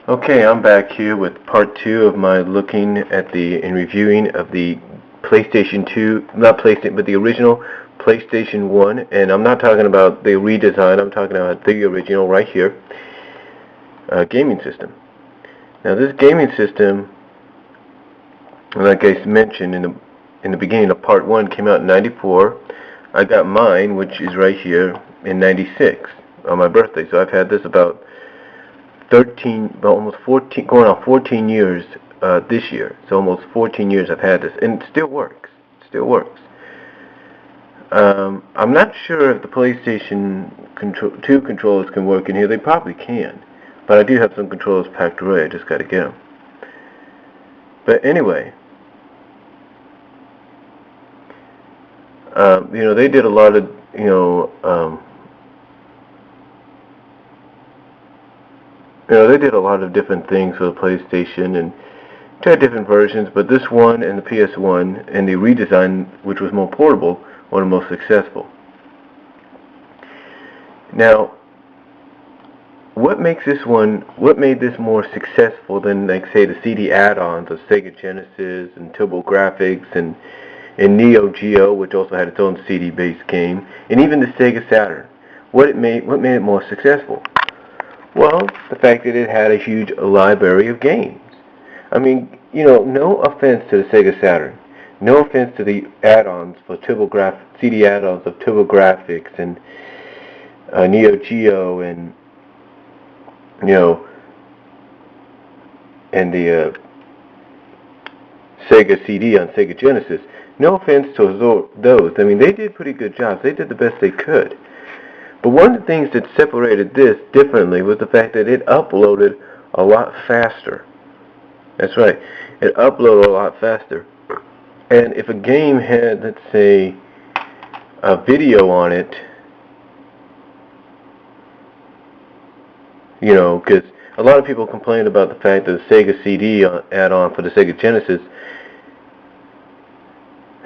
Okay, I'm back here with part 2 of my looking at and reviewing of the PlayStation 2, not PlayStation, but the original PlayStation 1, and I'm not talking about the redesign, I'm talking about the original right here, gaming system. Now this gaming system, like I mentioned in the beginning of part 1, came out in 94. I got mine, which is right here, in 96 on my birthday, so I've had this about 13, well, almost 14, going on 14 years this year. So almost 14 years I've had this, and it still works. Still works. I'm not sure if the PlayStation 2 controllers can work in here. They probably can, but I do have some controllers packed away. I just got to get them. But anyway, they did a lot of, they did a lot of different things for the PlayStation and tried different versions, but this one and the PS1 and the redesign, which was more portable, were the most successful. Now, what made this more successful than, like, say, the CD add-ons of Sega Genesis and TurboGrafx and Neo Geo, which also had its own CD-based game, and even the Sega Saturn? What made it more successful? Well, the fact that it had a huge library of games. I mean, no offense to the Sega Saturn. No offense to the add-ons for CD add-ons of TurboGrafx and Neo Geo and, and the Sega CD on Sega Genesis. No offense to those. I mean, they did pretty good jobs. They did the best they could. But one of the things that separated this differently was the fact that it uploaded a lot faster. That's right. It uploaded a lot faster. And if a game had, let's say, a video on it, because a lot of people complained about the fact that the Sega CD add-on for the Sega Genesis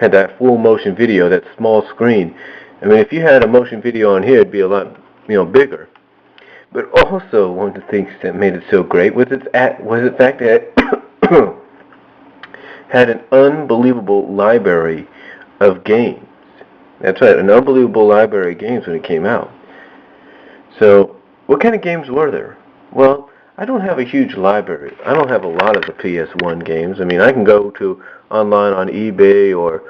had that full motion video, that small screen. I mean, if you had a motion video on here, it'd be a lot, bigger. But also, one of the things that made it so great was the fact that it had an unbelievable library of games. That's right, an unbelievable library of games when it came out. So, what kind of games were there? Well, I don't have a huge library. I don't have a lot of the PS1 games. I mean, I can go online on eBay, or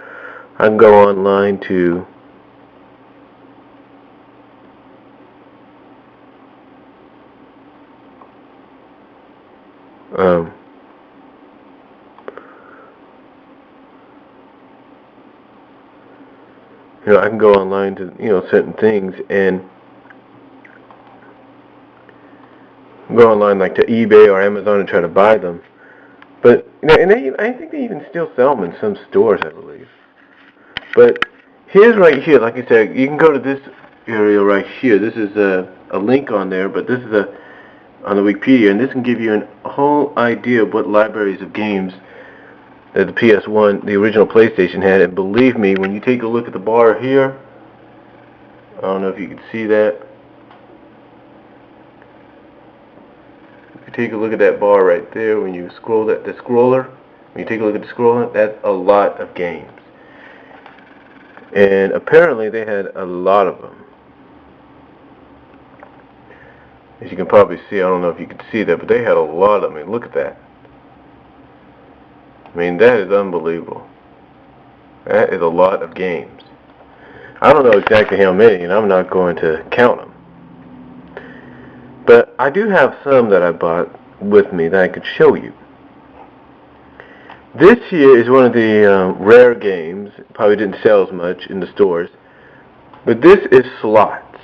I can go online to I can go online to, certain things and go online like to eBay or Amazon and try to buy them. But, I think they even still sell them in some stores, I believe. But here's right here, like I said, you can go to this area right here. This is a link on there, but this is on the Wikipedia, and this can give you a whole idea of what libraries of games that the PS1, the original PlayStation, had. And believe me, when you take a look at the bar here, I don't know if you can see that. If you take a look at that bar right there, when you scroll the scroller, when you take a look at the scroller, that's a lot of games. And apparently they had a lot of them. As you can probably see, I don't know if you can see that, but they had a lot of them. I mean, look at that. I mean, that is unbelievable. That is a lot of games. I don't know exactly how many, and I'm not going to count them. But I do have some that I bought with me that I could show you. This here is one of the rare games. Probably didn't sell as much in the stores. But this is slots.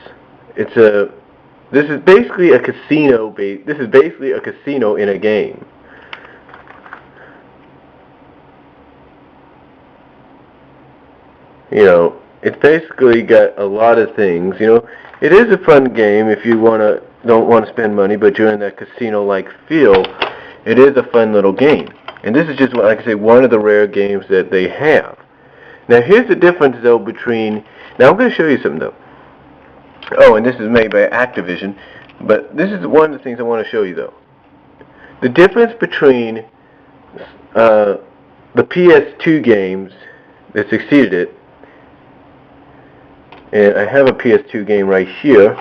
This is basically a casino. This is basically a casino in a game. It's basically got a lot of things. It is a fun game if you don't want to spend money, but you're in that casino-like feel. It is a fun little game. And this is just, like I say, one of the rare games that they have. Now, here's the difference, though, between... Now, I'm going to show you something, though. Oh, and this is made by Activision. But this is one of the things I want to show you, though. the difference between the PS2 games that succeeded it, and I have a PS2 game right here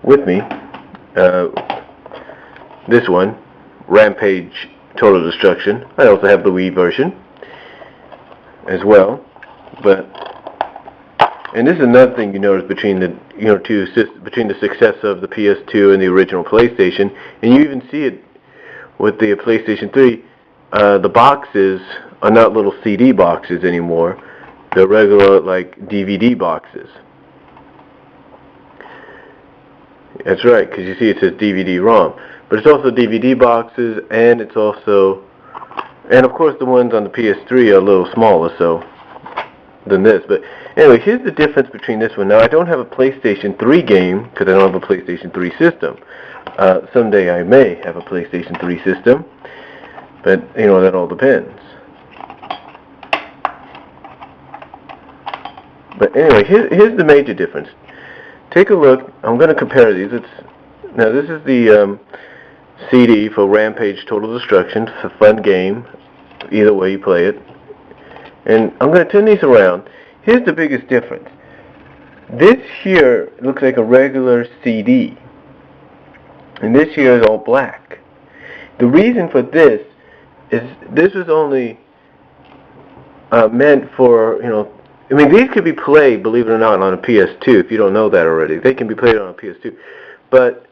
with me, this one, Rampage Total Destruction. I also have the Wii version as well, and this is another thing you notice between the between the success of the PS2 and the original PlayStation, and you even see it with the PlayStation 3. The boxes are not little CD boxes anymore; they're regular like DVD boxes. That's right, because you see it says DVD-ROM, but it's also DVD boxes, and it's also, and of course the ones on the PS3 are a little smaller than this. But anyway, here's the difference between this one. Now, I don't have a PlayStation 3 game because I don't have a PlayStation 3 system. Someday I may have a PlayStation 3 system, but that all depends. But anyway, here's the major difference. Take a look. I'm going to compare these. Now this is the CD for Rampage Total Destruction. It's a fun game, either way you play it. And I'm going to turn these around. Here's the biggest difference. This here looks like a regular CD, and this here is all black. The reason for this is this was only meant for, I mean, these could be played, believe it or not, on a PS2, if you don't know that already. They can be played on a PS2. But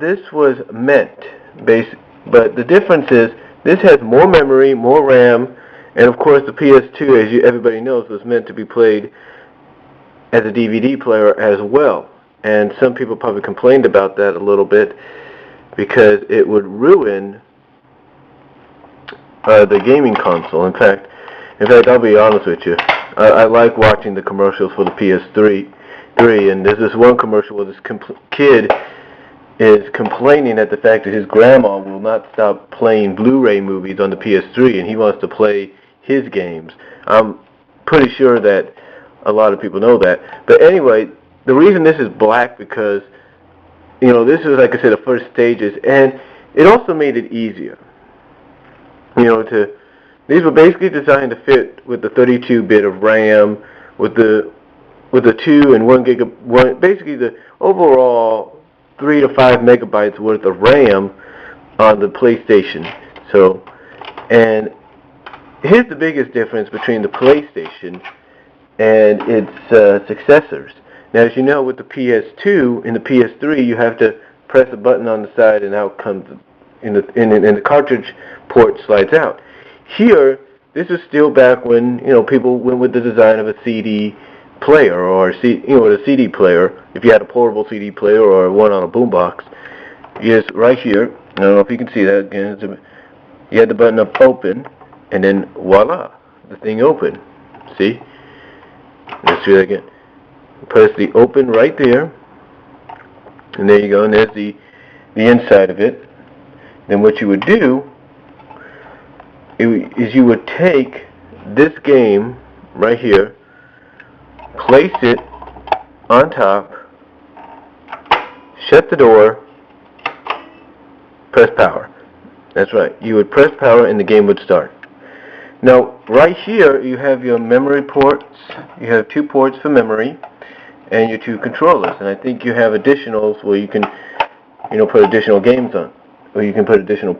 this was meant, but the difference is this has more memory, more RAM, and of course the PS2, as everybody knows, was meant to be played as a DVD player as well. And some people probably complained about that a little bit because it would ruin the gaming console. In fact, I'll be honest with you. I like watching the commercials for the PS3, and there's this one commercial where this kid is complaining at the fact that his grandma will not stop playing Blu-ray movies on the PS3, and he wants to play his games. I'm pretty sure that a lot of people know that. But anyway, the reason this is black because, this is, like I said, the first stages, and it also made it easier. These were basically designed to fit with the 32-bit of RAM, with the 2 and 1 gig, basically the overall 3 to 5 megabytes worth of RAM on the PlayStation. And here's the biggest difference between the PlayStation and its successors. Now, as you know, with the PS2 and the PS3, you have to press a button on the side, and out comes, and the cartridge port slides out. Here, this is still back when people went with the design of a CD player or a CD player. If you had a portable CD player or one on a boombox, just right here. I don't know if you can see that again. You had the button up open, and then voila, the thing opened. See? Let's do that again. Press the open right there, and there you go. And there's the inside of it. Then what you would do is you would take this game right here, place it on top, shut the door, press power. That's right. You would press power and the game would start. Now, right here you have your memory ports. You have 2 ports for memory and your 2 controllers. And I think you have additionals where you can, put additional games on, or you can put additional,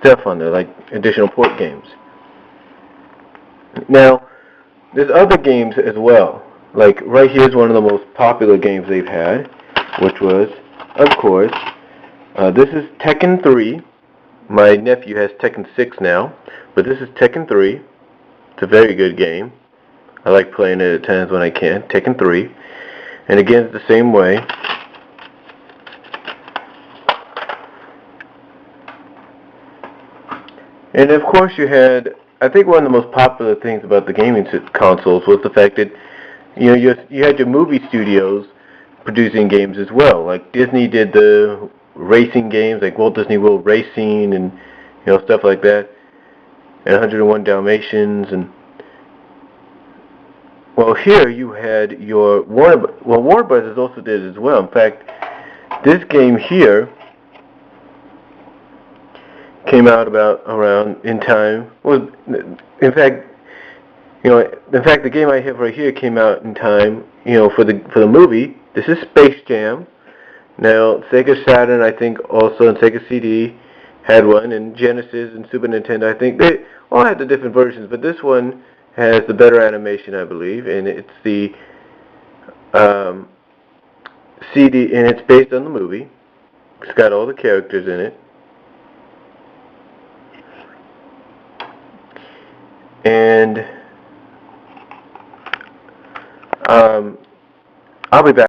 stuff on there, like additional port games. Now, there's other games as well. Like right here is one of the most popular games they've had, which was, of course, this is Tekken 3. My nephew has Tekken 6 now, but this is Tekken 3. It's a very good game. I like playing it at times when I can. Tekken 3. And again, it's the same way. And of course you had, I think one of the most popular things about the gaming consoles was the fact that, you had your movie studios producing games as well. Like Disney did the racing games, like Walt Disney World Racing and, stuff like that. And 101 Dalmatians and, well, here you had your Warner Brothers also did as well. In fact, this game here came out about around in time. Well, in fact, the game I have right here came out in time, for the movie. This is Space Jam. Now, Sega Saturn, I think, also, and Sega CD had one, and Genesis and Super Nintendo, I think they all had the different versions, but this one has the better animation, I believe, and it's the CD, and it's based on the movie. It's got all the characters in it. And I'll be back.